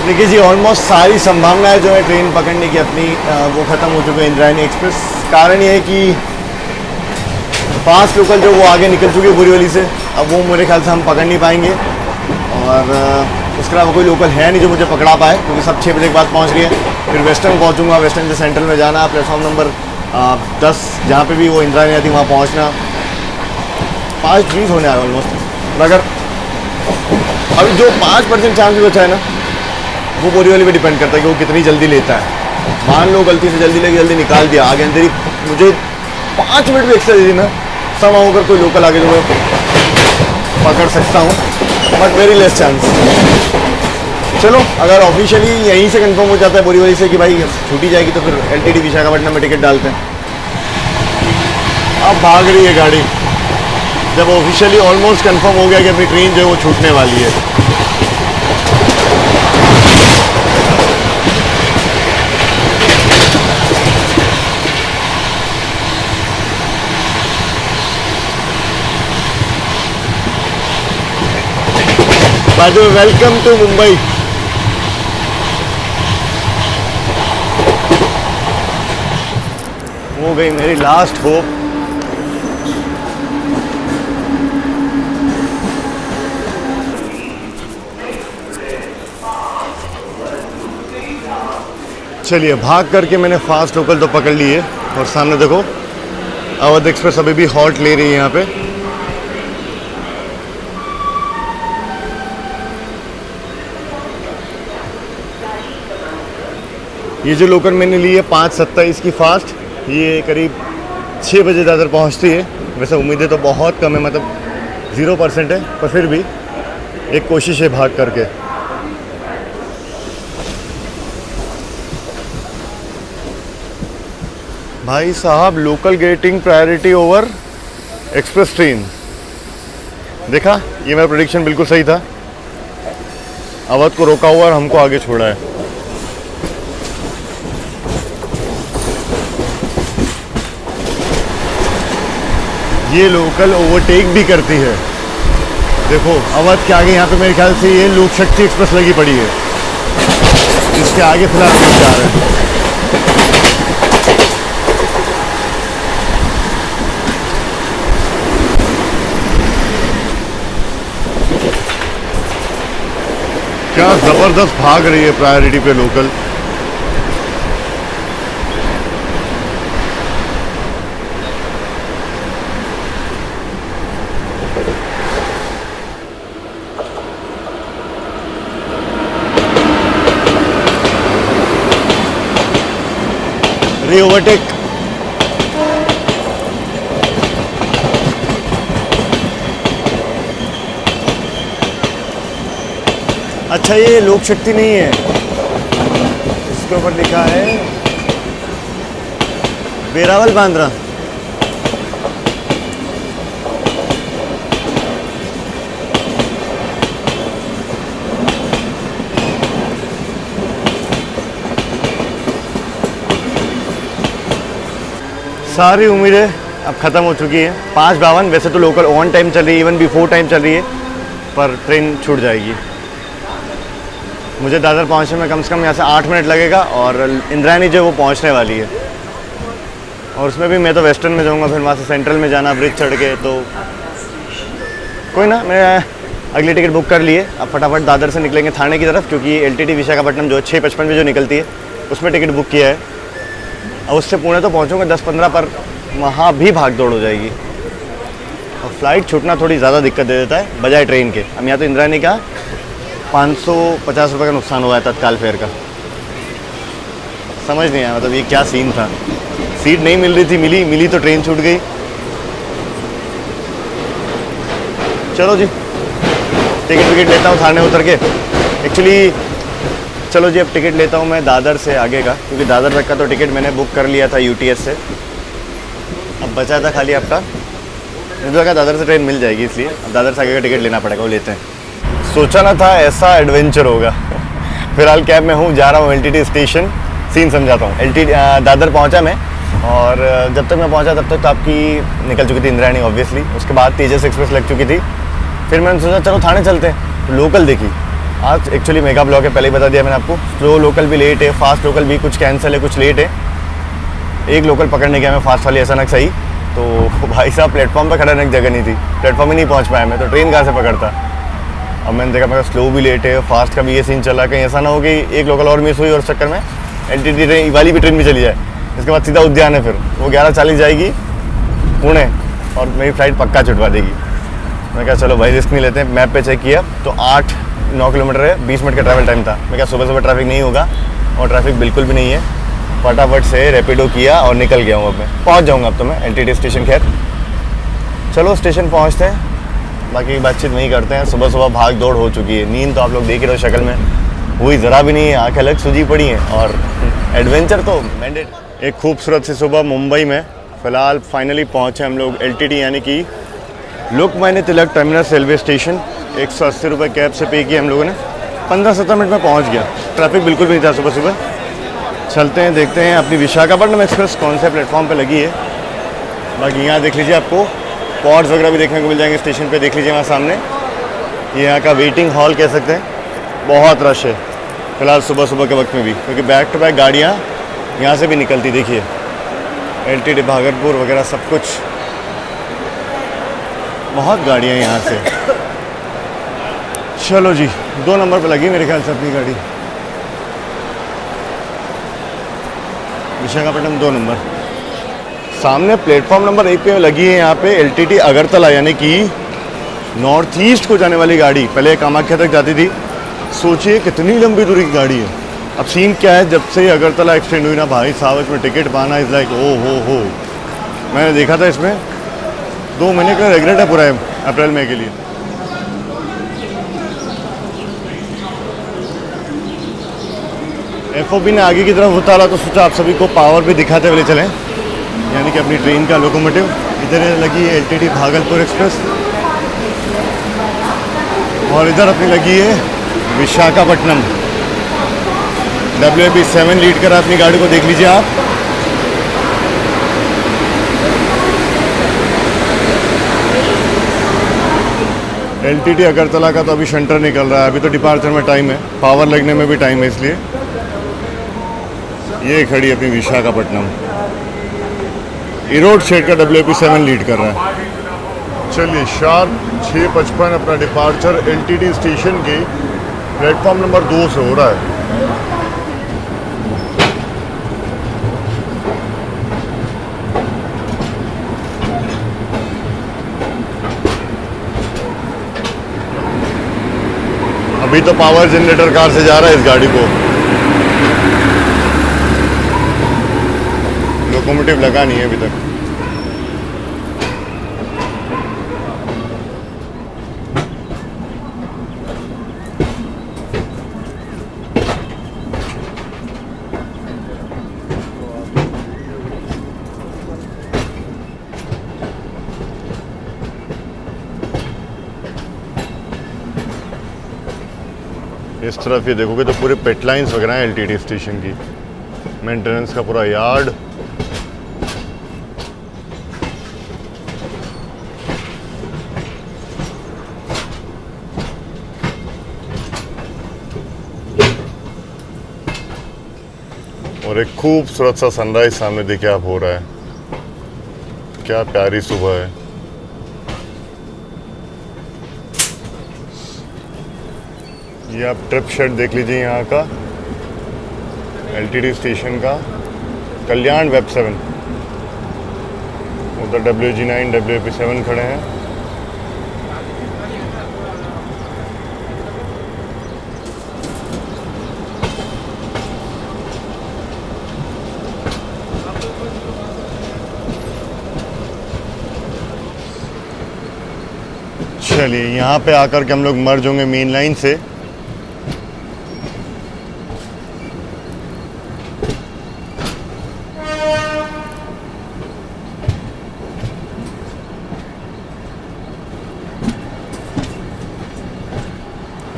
देखिए जी, ऑलमोस्ट सारी संभावनाएं जो है ट्रेन पकड़ने की अपनी वो ख़त्म हो चुकी है इंद्रायणी एक्सप्रेस। कारण ये है कि 5 लोकल जो वो आगे निकल चुकी है बोरीवली से, अब वो मेरे ख्याल से हम पकड़ नहीं पाएंगे। और उसके अलावा कोई लोकल है नहीं जो मुझे पकड़ा पाए, क्योंकि सब 6 बजे के बाद पहुँच रही है। फिर वेस्टर्न पहुँचूँगा, वेस्टर्न से सेंट्रल में जाना, प्लेटफॉर्म नंबर 10 जहाँ पर भी वो इंद्रायणी आती वहाँ पहुँचना। 5:20 होने आ रहा है ऑलमोस्ट। अगर अभी जो 5% चांस भी बचा है ना, वो बोरीवली पे डिपेंड करता है कि वो कितनी जल्दी लेता है। मान लो गलती से जल्दी लेके जल्दी निकाल दिया, आगे अंदर ही मुझे 5 मिनट भी एक्स्ट्रा दे दी ना, समा होकर कोई लोकल आगे जो मैं पकड़ सकता हूँ, बट वेरी लेस चांस। चलो, अगर ऑफिशियली यहीं से कंफर्म हो जाता है बोरीवली से कि भाई छूटी जाएगी, तो फिर LTT विशाखापट्टनम में टिकट डालते हैं। अब भाग रही है गाड़ी, जब ऑफिशियली ऑलमोस्ट कंफर्म हो गया कि अपनी ट्रेन जो है वो छूटने वाली है। By the way, welcome to Mumbai. हो गई मेरी लास्ट होप। चलिए, भाग करके मैंने फास्ट लोकल तो पकड़ ली है, और सामने देखो अवध एक्सप्रेस अभी भी हॉल्ट ले रही है यहाँ पे। ये जो लोकल मैंने ली है 5:27 की फास्ट, ये करीब 6 बजे दादर पहुंचती है। वैसे उम्मीदें तो बहुत कम है, मतलब 0% है, पर फिर भी एक कोशिश है भाग करके। भाई साहब, local getting priority over express train. देखा, ये मेरा प्रेडिक्शन बिल्कुल सही था। अवध को रोका हुआ और हमको आगे छोड़ा है। ये लोकल ओवरटेक भी करती है। देखो, अवध के आगे यहाँ पे मेरे ख्याल से ये लोक शक्ति एक्सप्रेस लगी पड़ी है, इसके आगे फिलहाल हम जा रहे हैं। क्या जबरदस्त भाग रही है प्रायोरिटी पे लोकल। ओवरटेक। अच्छा, ये लोक शक्ति नहीं है, इसके ऊपर लिखा है वेरावल बांद्रा। सारी उम्मीदें अब ख़त्म हो चुकी है। 5:52, वैसे तो लोकल ऑन टाइम चल रही है, इवन बिफोर टाइम चल रही है, पर ट्रेन छूट जाएगी। मुझे दादर पहुंचने में कम से कम यहाँ से 8 मिनट लगेगा, और इंद्रायणी जो वो पहुंचने वाली है। और उसमें भी मैं तो वेस्टर्न में जाऊँगा, फिर वहाँ से सेंट्रल में जाना ब्रिज चढ़ के, तो कोई ना, मैं अगली टिकट बुक कर लिए। अब फटाफट दादर से निकलेंगे थाने की तरफ, क्योंकि LTT विशाखापट्टनम जो 6:55 में जो निकलती है उसमें टिकट बुक किया है। अब उससे पुणे तो पहुंचूंगा 10-15 पर, वहाँ भी भाग दौड़ हो जाएगी। और फ्लाइट छूटना थोड़ी ज़्यादा दिक्कत दे देता है बजाय ट्रेन के। अब यहाँ तो इंद्रायणी का 550 रुपये का नुकसान हुआ है तत्काल फेयर का। समझ नहीं आया, मतलब ये क्या सीन था। सीट नहीं मिल रही थी, मिली तो ट्रेन छूट गई। चलो जी, टिकट लेता हूँ थाने उतर के। एक्चुअली चलो जी, अब टिकट लेता हूँ मैं दादर से आगे का, क्योंकि दादर तक का तो टिकट मैंने बुक कर लिया था यूटीएस से। अब बचा था खाली आपका, मुझे लगा दादर से ट्रेन मिल जाएगी, इसलिए अब दादर से आगे का टिकट लेना पड़ेगा, वो लेते हैं। सोचा ना था ऐसा एडवेंचर होगा। फिलहाल कैब में हूँ, जा रहा हूँ एलटीटी स्टेशन। सीन समझाता हूँ। एलटीटी दादर पहुँचा मैं, और जब तक मैं पहुँचा तब तक तो आपकी निकल चुकी थी इंद्रायणी ऑब्वियसली। उसके बाद तेजस एक्सप्रेस लग चुकी थी। फिर मैंने सोचा चलो थाने चलते हैं, तो लोकल देखी। आज एक्चुअली मेगा ब्लॉक है, पहले ही बता दिया मैंने आपको। स्लो लोकल भी लेट है, फास्ट लोकल भी कुछ कैंसिल है, कुछ लेट है। एक लोकल पकड़ने गया मैं फास्ट वाली अचानक सही, तो भाई साहब प्लेटफॉर्म पर खड़ा रहने की जगह नहीं थी, प्लेटफॉर्म ही नहीं पहुंच पाया मैं, तो ट्रेन कहाँ से पकड़ता। अब मैंने देखा मेरा स्लो भी लेट है, फास्ट का भी ये सीन चला, कहीं ऐसा ना हो कि एक लोकल और मिस हुई और उस चक्कर में एलटीटी ट्रेन वाली भी ट्रेन भी चली जाए। इसके बाद सीधा उद्यान है, फिर वो 11:40 जाएगी पुणे, और मेरी फ़्लाइट पक्का छुटवा देगी। मैं कहा चलो भाई रिस्क नहीं लेते हैं। मैप पे चेक किया तो 8-9 किलोमीटर है, 20 मिनट का ट्रैवल टाइम था। मैं क्या सुबह ट्रैफिक नहीं होगा, और ट्रैफिक बिल्कुल भी नहीं है। फटाफट से रैपिडो किया और निकल गया हूँ। अब मैं पहुँच जाऊँगा अब तो मैं एलटीटी स्टेशन। खैर चलो स्टेशन पहुँचते हैं, बाकी बातचीत वहीं करते हैं। सुबह भाग दौड़ हो चुकी है, नींद तो आप लोग देख ही रहे हो शक्ल में, हुई ज़रा भी नहीं है, आँखें अलग सूजी पड़ी हैं, और एडवेंचर तो मैंडेट। एक खूबसूरत सी सुबह मुंबई में। फ़िलहाल फाइनली पहुँचे हम लोग एलटीटी यानी कि Lokmanya Tilak terminus railway station. 180 रुपये कैब से पे किए हम लोगों ने। 15-17 मिनट में पहुंच गया, ट्रैफिक बिल्कुल भी नहीं था सुबह। चलते हैं, देखते हैं अपनी विशाखापट्टनम एक्सप्रेस कौन से प्लेटफॉर्म पे लगी है। बाकी यहाँ देख लीजिए, आपको पॉड्स वगैरह भी देखने को मिल जाएंगे स्टेशन पे। देख लीजिए वहाँ सामने, ये यहाँ का वेटिंग हॉल कह सकते हैं। बहुत रश है फ़िलहाल सुबह के वक्त में भी, क्योंकि बैक टू बैक गाड़ियाँ यहाँ से भी निकलती। देखिए एलटीटी भागलपुर वगैरह सब कुछ, बहुत गाड़ियाँ यहाँ से। चलो जी, 2 नंबर पे लगी मेरे ख्याल से अपनी गाड़ी, विशाखापट्टनम 2 नंबर। सामने प्लेटफॉर्म नंबर 1 पे लगी है यहाँ पे एलटीटी अगरतला, यानी कि नॉर्थ ईस्ट को जाने वाली गाड़ी। पहले कामाख्या तक जाती थी। सोचिए कितनी लंबी दूरी की गाड़ी है। अब सीन क्या है, जब से अगरतला एक्सटेंड हुई ना भाई साहब, इसमें टिकट पाना इज़ लाइक ओ हो। मैंने देखा था इसमें 2 महीने का रेगुलेट है पूरा अप्रैल मई के लिए। एफओबी ने आगे की तरफ उतारा, तो सोचा आप सभी को पावर भी दिखाते हुए चलें, यानी कि अपनी ट्रेन का लोकोमोटिव। इधर लगी है एलटीटी भागलपुर एक्सप्रेस, और इधर अपनी लगी है विशाखापट्टनम। WAP7 लीड कर अपनी गाड़ी को, देख लीजिए आप। एलटीटी अगरतला का तो अभी शंटर निकल रहा है, अभी तो डिपार्चर में टाइम है, पावर लगने में भी टाइम है, इसलिए ये खड़ी अपनी विशाखापट्टनम। इरोड शेड का WAP7 लीड कर रहा है। चलिए शार्प 6:55 अपना डिपार्चर एलटीटी स्टेशन के प्लेटफॉर्म नंबर 2 से हो रहा है। अभी तो पावर जनरेटर कार से जा रहा है इस गाड़ी को, लोकोमोटिव लगा नहीं है अभी तक। इस तरफ ये देखोगे तो पूरे पेट लाइन्स वगैरह हैं एलटीटी स्टेशन की, मेंटेनेंस का पूरा यार्ड। और एक खूबसूरत सा सनराइज सामने देखिए आप हो रहा है, क्या प्यारी सुबह है। ये आप ट्रिप शेड देख लीजिए यहाँ का, एलटीटी स्टेशन का, कल्याण वेब 7, उधर WG9 WAP7 खड़े हैं। चलिए यहाँ पे आकर के हम लोग मर्ज होंगे मेन लाइन से।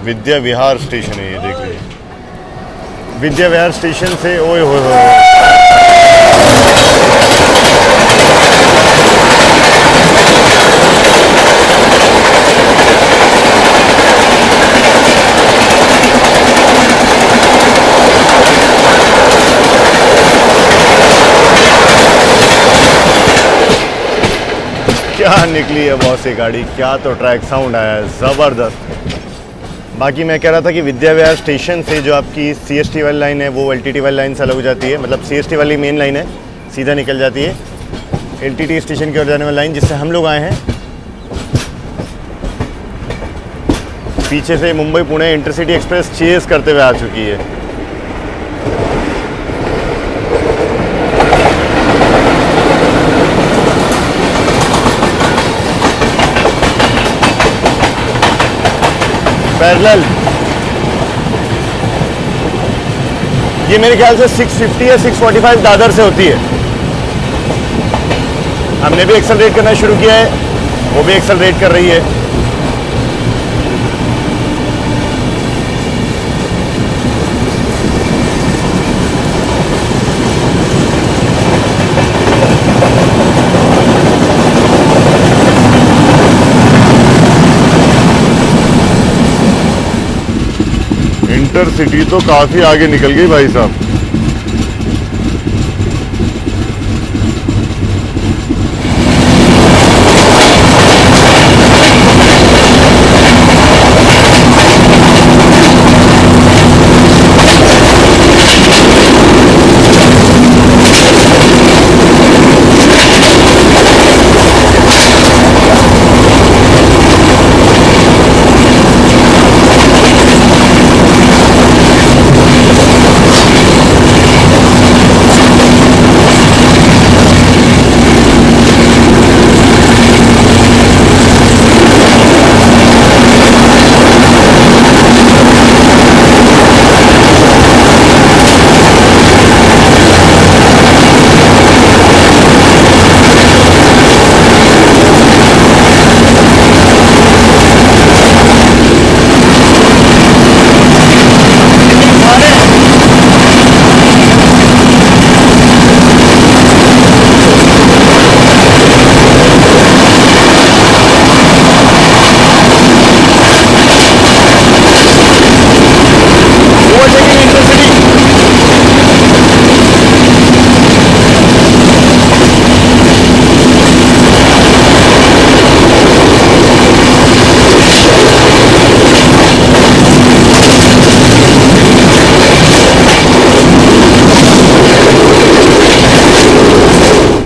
विद्या विहार स्टेशन है ये, देख लीजिए विद्या विहार स्टेशन से। ओए होए क्या निकली है बॉस ये गाड़ी, क्या तो ट्रैक साउंड आया है, ज़बरदस्त। बाकी मैं कह रहा था कि विद्या विहार स्टेशन से जो आपकी CST वाली लाइन है वो LTT वाली लाइन से अलग हो जाती है। मतलब CST वाली मेन लाइन है, सीधा निकल जाती है LTT स्टेशन की ओर जाने वाली लाइन, जिससे हम लोग आए हैं। पीछे से Mumbai Pune intercity express chase करते हुए आ चुकी है। पैरेलल ये मेरे ख्याल से 650 या 645 दादर से होती है। हमने भी एक्सेलरेट करना शुरू किया है, वो भी एक्सेलरेट कर रही है। इंटरसिटी तो काफी आगे निकल गई भाई साहब।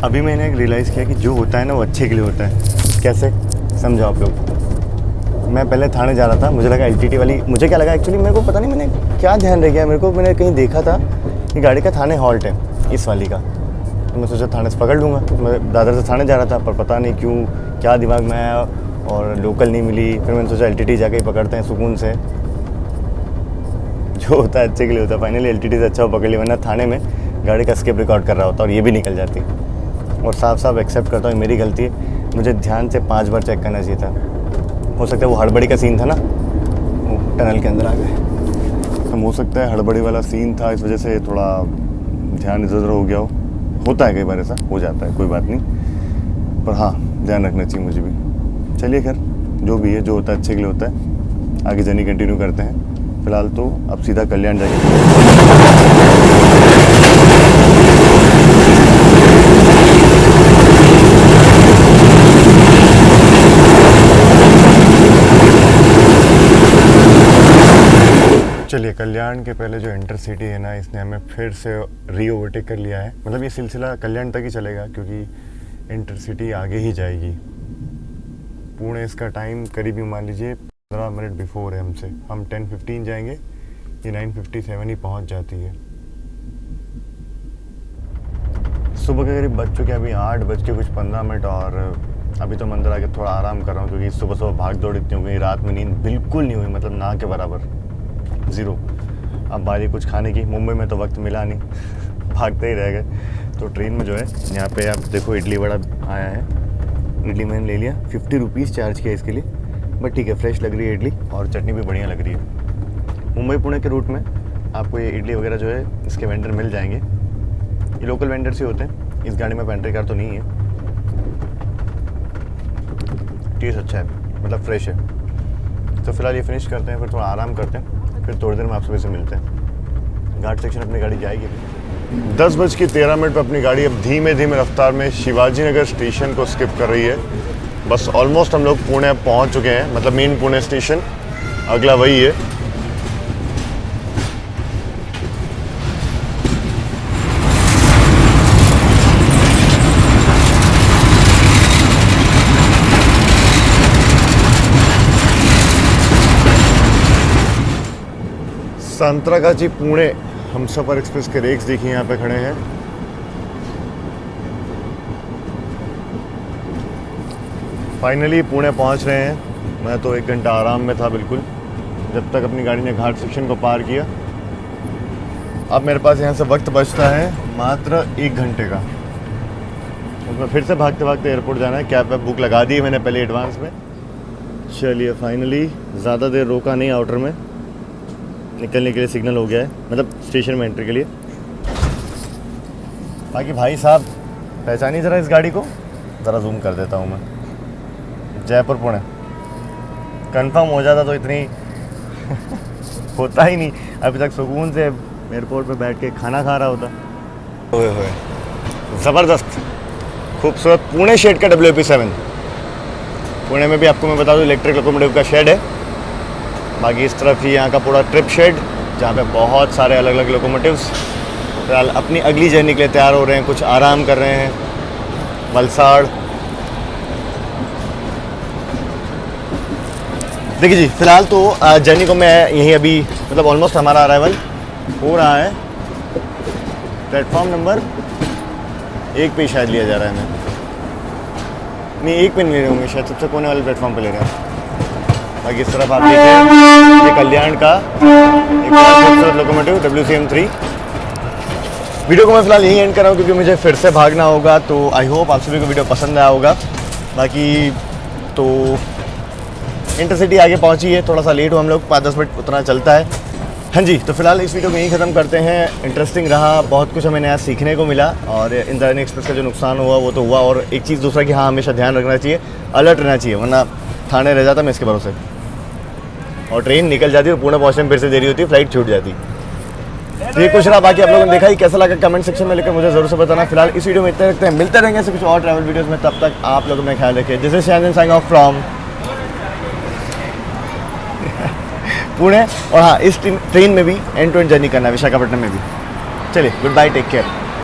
अभी मैंने रियलाइज़ किया कि जो होता है ना वो अच्छे के लिए होता है। कैसे समझो आप लोग। मैं पहले थाने जा रहा था, मुझे लगा LTT वाली, मुझे क्या लगा एक्चुअली मेरे को पता नहीं, मैंने क्या ध्यान रह गया मेरे को, मैंने कहीं देखा था कि गाड़ी का थाने हॉल्ट है इस वाली का, तो मैं सोचा थाने से पकड़ लूँगा। मैं दादर से थाने जा रहा था, पर पता नहीं क्यों क्या दिमाग में आया और लोकल नहीं मिली। फिर मैंने सोचा LTT जाके ही पकड़ते हैं सुकून से, जो होता है अच्छे के लिए होता है। फाइनली LTT से अच्छा वो पकड़ लिया, वरना थाने में गाड़ी का स्किप रिकॉर्ड कर रहा होता और ये भी निकल जाती। और साफ साफ एक्सेप्ट करता हूँ मेरी गलती है, मुझे ध्यान से 5 बार चेक करना चाहिए था। हो सकता है वो हड़बड़ी का सीन था ना, वो टनल के अंदर आ गए, तो हो सकता है हड़बड़ी वाला सीन था, इस वजह से थोड़ा ध्यान इधर उधर हो गया हो। होता है कई बार, ऐसा हो जाता है, कोई बात नहीं। पर हाँ, ध्यान रखना चाहिए मुझे भी। चलिए खैर, जो भी है, जो होता है अच्छे के लिए होता है। आगे जर्नी कंटिन्यू करते हैं। फिलहाल तो अब सीधा कल्याण जाएंगे। चलिए, कल्याण के पहले जो इंटरसिटी है ना, इसने हमें फिर से री-ओवरटेक कर लिया है। मतलब ये सिलसिला कल्याण तक ही चलेगा, क्योंकि इंटरसिटी आगे ही जाएगी। पुणे इसका टाइम करीबी मान लीजिए 15 मिनट बिफोर है हमसे। हम 10:15 जाएंगे, ये 9:57 ही पहुंच जाती है। सुबह के करीब बज चुके हैं अभी 8 बज के कुछ 15 मिनट, और अभी तो मैं अंदर आके थोड़ा आराम कर रहा हूँ क्योंकि सुबह सुबह भाग दौड़ इतनी हो गई, रात में नींद बिल्कुल नहीं हुई, मतलब ना के बराबर, ज़ीरो। अब बारी कुछ खाने की, मुंबई में तो वक्त मिला नहीं, भागते ही रह गए। तो ट्रेन में जो है यहाँ पे आप देखो इडली वड़ा आया है, इडली मैंने ले लिया, 50 रुपीज़ चार्ज किया इसके लिए, बट ठीक है, फ्रेश लग रही है इडली और चटनी भी बढ़िया लग रही है। मुंबई पुणे के रूट में आपको ये इडली वगैरह जो है इसके वेंडर मिल जाएंगे, ये लोकल वेंडर्स ही होते हैं। इस गाड़ी में पेंट्री कार तो नहीं है। टेस्ट अच्छा है, मतलब फ्रेश है। तो फिलहाल ये फिनिश करते हैं, फिर थोड़ा आराम करते हैं, फिर थोड़ी देर में आप सभी से मिलते हैं। घाट सेक्शन अपनी गाड़ी जाएगी। 10:13 पर अपनी गाड़ी अब धीमे धीमे रफ्तार में शिवाजी नगर स्टेशन को स्किप कर रही है। बस ऑलमोस्ट हम लोग पुणे पहुंच चुके हैं, मतलब मेन पुणे स्टेशन अगला वही है। संतरागाची पुणे हमसफर एक्सप्रेस के रेक्स देखिए यहाँ पे खड़े हैं। फाइनली पुणे पहुँच रहे हैं। मैं तो 1 घंटा आराम में था बिल्कुल, जब तक अपनी गाड़ी ने घाट सेक्शन को पार किया। अब मेरे पास यहाँ से वक्त बचता है मात्र 1 घंटे का। उसमें फिर से भागते भागते एयरपोर्ट जाना है। कैब वैब बुक लगा दी है मैंने पहले एडवांस में। चलिए फाइनली ज़्यादा देर रोका नहीं, आउटर में निकलने के लिए सिग्नल हो गया है, मतलब स्टेशन में एंट्री के लिए। बाकी भाई साहब पहचानिए ज़रा इस गाड़ी को, ज़रा जूम कर देता हूँ मैं। जयपुर पुणे कंफर्म हो जाता तो इतनी होता ही नहीं, अभी तक सुकून से एयरपोर्ट पे बैठ के खाना खा रहा होता। ओए होए ज़बरदस्त खूबसूरत पुणे शेड का WP7। पुणे में भी आपको मैं बता दूँ इलेक्ट्रिक लोकोमोटिव का शेड है। बाकी इस तरफ ही यहाँ का पूरा ट्रिप शेड, जहाँ पे बहुत सारे अलग अलग लोकोमोटिव्स फिलहाल अपनी अगली जर्नी के लिए तैयार हो रहे हैं, कुछ आराम कर रहे हैं। वलसाड़ देखिए जी, फिलहाल तो जर्नी को मैं यहीं अभी, मतलब ऑलमोस्ट हमारा अराइवल हो रहा है। प्लेटफॉर्म नंबर 1 पे शायद लिया जा रहा है हमें, नहीं 1 पे नहीं ले रहे होंगे शायद, सबसे कोने वाले प्लेटफॉर्म पे ले रहे हैं। बाकी इस तरफ आप देखें ये कल्याण का एक खूबसूरत लोकोमोटिव WCM3। वीडियो को मैं फिलहाल यहीं एंड कर रहा हूँ क्योंकि मुझे फिर से भागना होगा। तो आई होप आप सभी को वीडियो पसंद आया होगा। बाकी तो इंटरसिटी आगे पहुँची है, थोड़ा सा लेट हुआ हम लोग, 5-10 मिनट उतना चलता है। हाँ जी, तो फिलहाल इस वीडियो को यहीं ख़त्म करते हैं। इंटरेस्टिंग रहा, बहुत कुछ हमें नया सीखने को मिला और इंद्रायणी एक्सप्रेस का जो नुकसान हुआ वो तो हुआ। और एक चीज़ दूसरा कि हाँ, हमेशा ध्यान रखना चाहिए, अलर्ट रहना चाहिए, वरना थाने रह जाता मैं इसके भरोसे, और ट्रेन निकल जाती और पुणे पहुंचने में फिर से देरी होती, फ्लाइट छूट जाती। तो ये कुछ रहा। बाकी आप लोगों ने देखा ही, कैसा लगा कमेंट सेक्शन में लिखकर मुझे ज़रूर से बताना। फिलहाल इस वीडियो में इतने रखते हैं, मिलते रहेंगे ऐसे कुछ और ट्रैवल वीडियोस में। तब तक आप लोग अपना ख्याल रखिए। This is Shannon signing off from Pune. और हाँ, इस ट्रेन में भी एंड टू एंड जर्नी करना है, विशाखापट्टनम में भी। चलिए गुड बाय, टेक केयर।